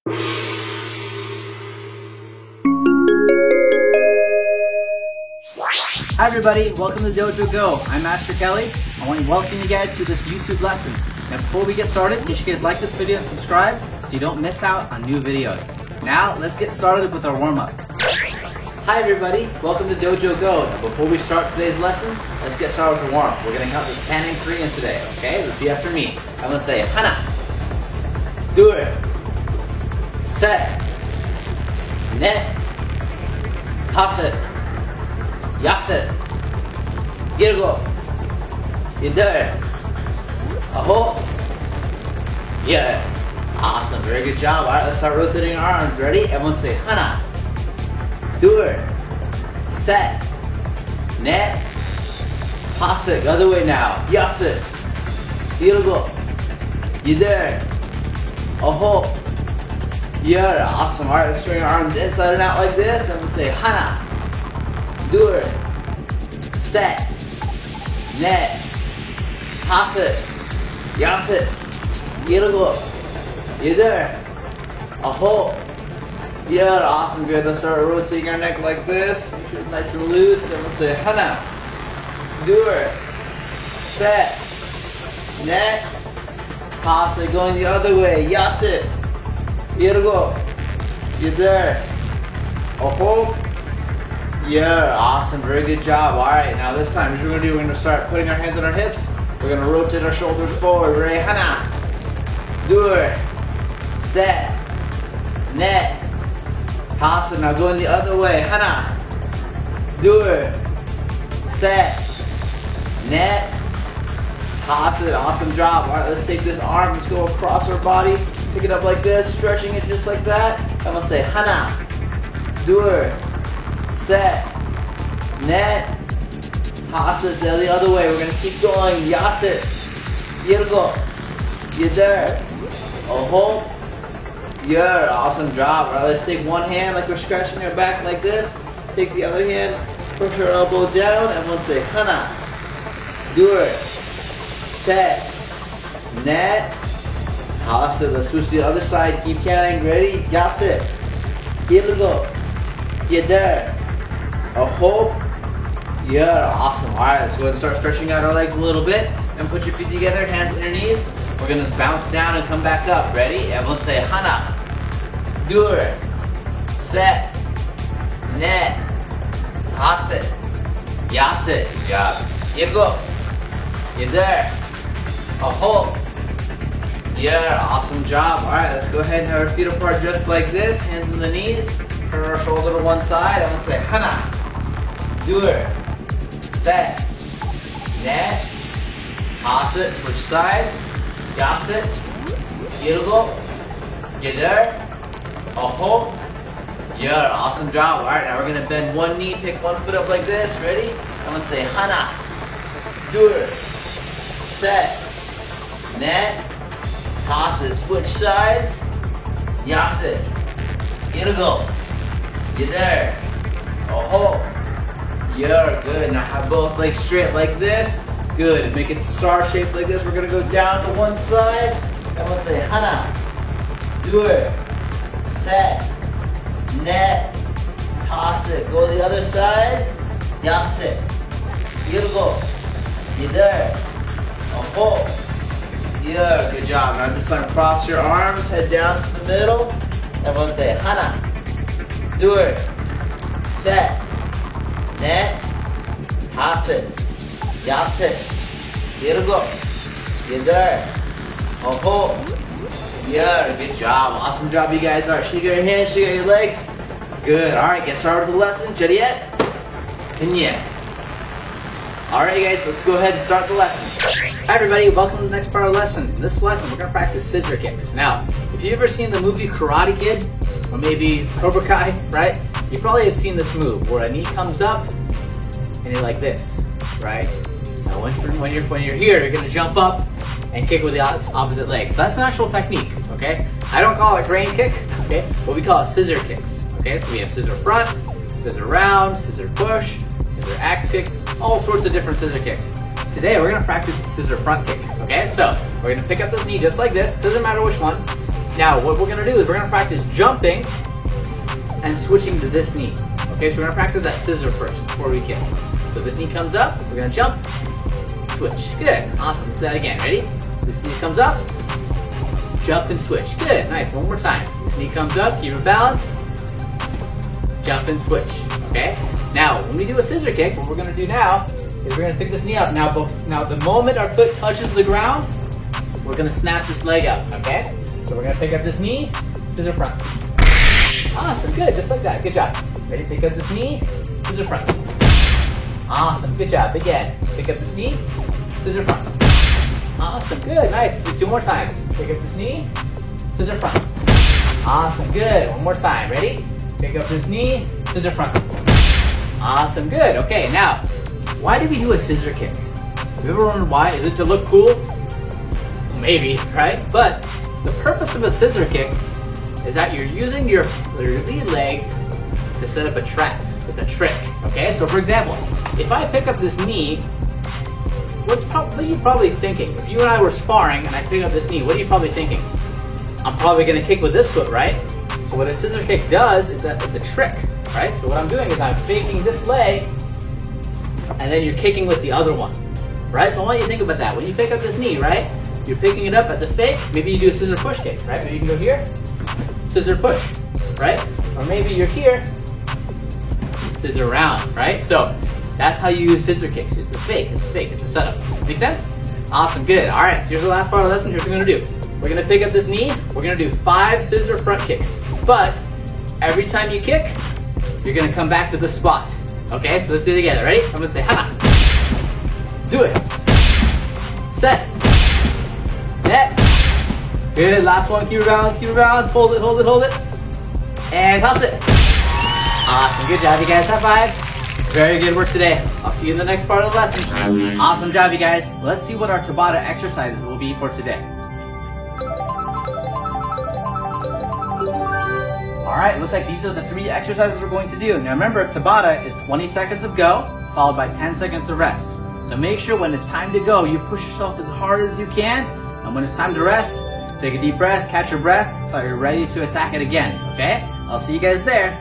Hi everybody, welcome to Dojo Go. I'm Master Kelly. I want to welcome you guys to this YouTube lesson. Now before we get started, make sure you guys like this video and subscribe so you don't miss out on new videos. Now let's get started with our warm-up. Hi everybody, welcome to Dojo Go. Now before we start today's lesson, let's get started with the warm-up. We're going to count to 10 in Korean today, okay? Repeat after me. I'm going to say 하나, 둘, 셋, 넷, 다섯, 여섯, 일곱, 여덟, 아홉, 열. Awesome, very good job. All right, let's start rotating our arms. Ready? Everyone say 하나, 둘, 셋, 넷, 다섯. The other way now. 여섯, 일곱, 여덟, 아홉, 열. Awesome. All right, let's swing our arms inside and out like this. Everyone say 하나, 둘, 셋, 넷, 다섯, 여섯, 일곱, 여덟, 아홉, 열. Awesome, good. Let's start rotating our neck like this. Make sure it's nice and loose. And let's say 하나, 둘, 셋, 넷, 다섯. Going the other way. 여섯, 일곱, 여덟, 아홉, 열. Awesome, very good job. All right, now this time, here's what we're going to start putting our hands on our hips. We're going to rotate our shoulders forward. Ready? 하나, 둘, 셋, 넷, 다섯. Now going the other way. 하나, 둘, 셋, 넷, 다섯. Awesome job. All right, let's take this arm. Let's go across our body. Pick it up like this, stretching it just like that. I'm going to say 하나, 둘, 셋, 넷, 다섯. The other way. We're going to keep going. 여섯, 일곱, 여덟, 아홉, 열. Awesome job. All right, let's take one hand like we're scratching our back like this. Take the other hand, push our elbow down. Everyone say 하나, 둘, 셋, 넷, 다섯. Let's switch to the other side. Keep counting. Ready? 여섯, 일곱, 여덟, 아홉, 열. Awesome. All right, let's go ahead and start stretching out our legs a little bit. And put your feet together, hands on your knees. We're going to bounce down and come back up. Ready? Everyone say 하나, 둘, 셋, 넷, 다섯, 여섯. Good job. 일곱, 여덟, 아홉, 열. Awesome job. All right, let's go ahead and have our feet apart just like this. Hands on the knees. Turn our shoulder to one side. I'm going to say 하나, 둘, 셋, 넷, 다섯. Switch sides. 여섯, 일곱, 여덟, 아홉, 열. Awesome job. All right, now we're going to bend one knee, pick one foot up like this. Ready? I'm going to say 하나, 둘, 셋, 넷, 다섯. Switch sides. 여섯, 일곱, 여덟, 아홉, 열. Good. Now have both legs straight like this. Good. Make it star shaped like this. We're going to go down to one side. And we'll say 하나, 둘, 셋, 넷, 다섯. Go to the other side. 여섯, 일곱, 여덟, 아홉, 열. Good job. Now this time cross your arms, head down to the middle. Everyone say 하나, 둘, 셋, 넷, 다섯, 여섯, 일곱, 여덟, 아홉, 열. Good job. Awesome job, you guys. All right, shake out your hands, shake out your legs. Good. All right, get started with the lesson. Jariet, Kenya. All right, guys, let's go ahead and start the lesson. Hi, everybody. Welcome to the next part of the lesson. In this lesson, we're going to practice scissor kicks. Now, if you've ever seen the movie Karate Kid, or maybe Cobra Kai, right? You probably have seen this move where a knee comes up and you're like this, right? Now, when you're here, you're going to jump up and kick with the opposite leg. So that's an actual technique, okay? I don't call it crane kick, okay? But we call it scissor kicks, okay? So we have scissor front, scissor round, scissor push, scissor axe kick, all sorts of different scissor kicks. Today we're going to practice the scissor front kick, okay? So we're going to pick up this knee just like this, doesn't matter which one, Now, what we're gonna do is we're gonna practice jumping and switching to this knee. Okay, so we're gonna practice that scissor first before we kick. So this knee comes up, we're gonna jump, switch. Good, awesome, let's do that again, ready? This knee comes up, jump and switch. Good, nice, one more time. This knee comes up, keep it balanced, jump and switch, okay? Now, when we do a scissor kick, what we're gonna do now is we're gonna pick this knee up. Now, the moment our foot touches the ground, we're gonna snap this leg out, okay? So we're gonna pick up this knee, scissor front. Awesome, good, just like that, good job. Ready, pick up this knee, scissor front. Awesome, good job, again. Pick up this knee, scissor front. Awesome, good, nice. Let's do 2 more times. Pick up this knee, scissor front. Awesome, good, one more time, ready? Pick up this knee, scissor front. Awesome, good, okay, now, why do we do a scissor kick? Have you ever wondered why? Is it to look cool? Maybe, right? But the purpose of a scissor kick is that you're using your lead leg to set up a trap. It's a trick, okay? So for example, if I pick up this knee, what are you probably thinking? If you and I were sparring and I pick up this knee, what are you probably thinking? I'm probably gonna kick with this foot, right? So what a scissor kick does is that it's a trick, right? So what I'm doing is I'm faking this leg, and then you're kicking with the other one, right? So I want you to think about that. When you pick up this knee, right? You're picking it up as a fake. Maybe you do a scissor push kick, right? Maybe you can go here, scissor push, right? Or maybe you're here, scissor round, right? So that's how you use scissor kicks. It's a fake, it's a setup. Make sense? Awesome, good. All right, so here's the last part of the lesson. Here's what we're gonna do. We're gonna pick up this knee, we're gonna do 5 scissor front kicks. But every time you kick, you're gonna come back to the spot. Okay, so let's do it together. Ready? I'm gonna say, ha. Do it. Set. Net. Good, last one, keep it balanced, hold it, hold it, hold it. And toss it. Awesome, good job you guys, high five. Very good work today. I'll see you in the next part of the lesson. Awesome job you guys. Let's see what our Tabata exercises will be for today. Alright, looks like these are the 3 exercises we're going to do. Now remember, Tabata is 20 seconds of go, followed by 10 seconds of rest. So make sure when it's time to go, you push yourself as hard as you can, and when it's time to rest, take a deep breath, catch your breath, so you're ready to attack it again, okay? I'll see you guys there.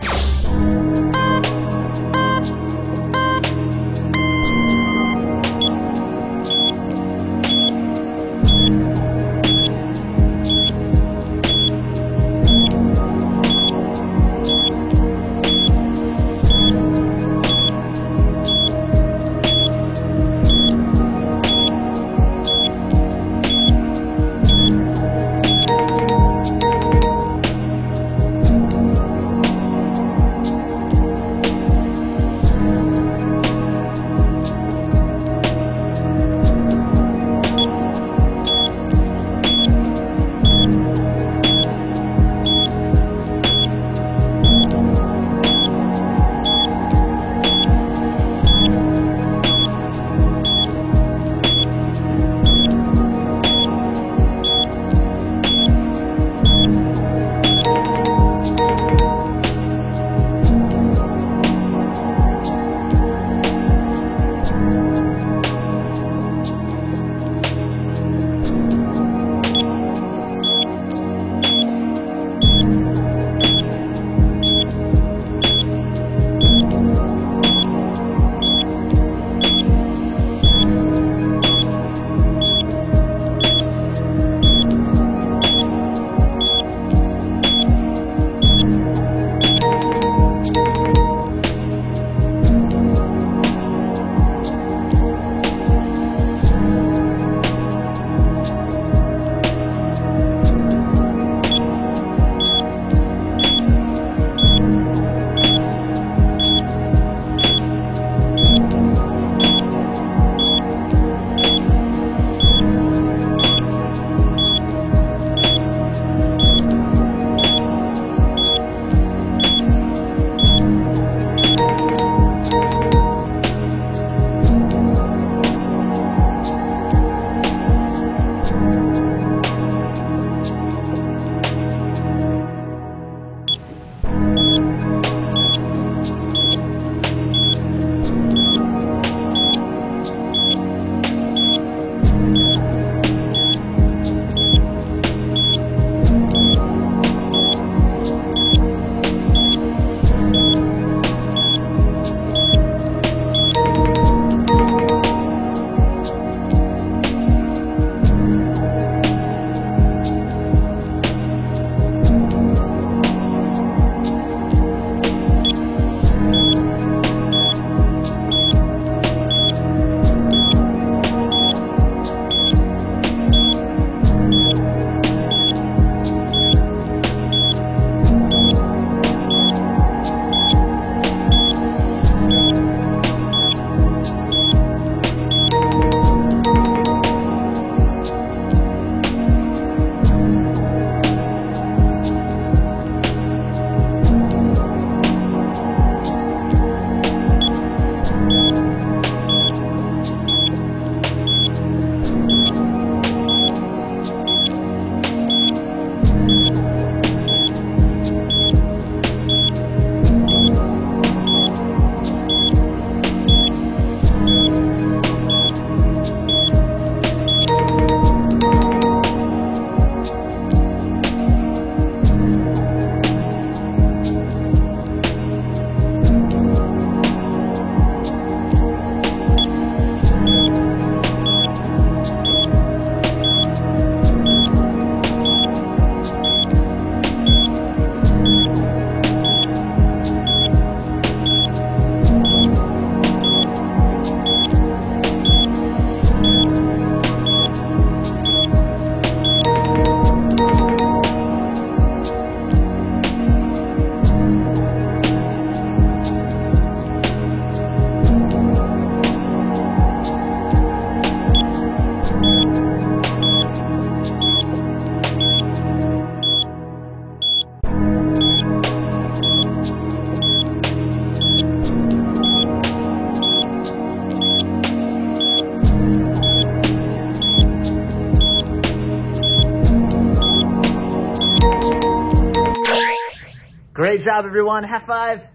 Great job, everyone. High five.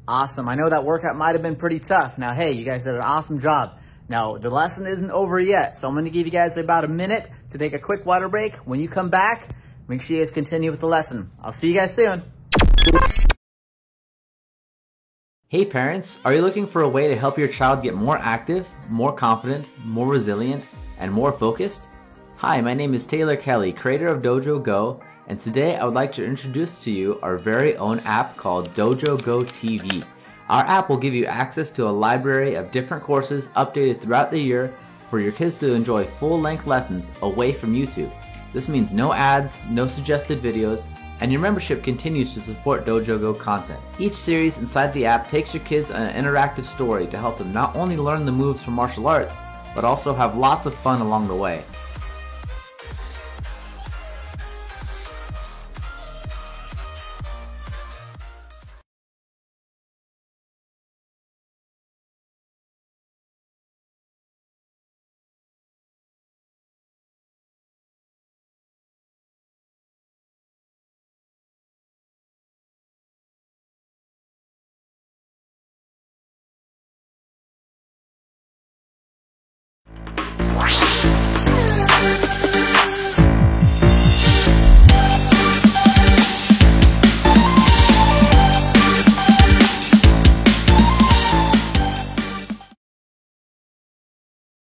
Awesome. I know that workout might have been pretty tough. Now, hey, you guys did an awesome job. Now, the lesson isn't over yet, so I'm going to give you guys about a minute to take a quick water break. When you come back, make sure you guys continue with the lesson. I'll see you guys soon. Hey parents, are you looking for a way to help your child get more active, more confident, more resilient, and more focused? Hi, my name is Taylor Kelly, creator of Dojo Go, and today I would like to introduce to you our very own app called Dojo Go TV. Our app will give you access to a library of different courses updated throughout the year for your kids to enjoy full-length lessons away from YouTube. This means no ads, no suggested videos, and your membership continues to support Dojo Go content. Each series inside the app takes your kids on an interactive story to help them not only learn the moves from martial arts, but also have lots of fun along the way.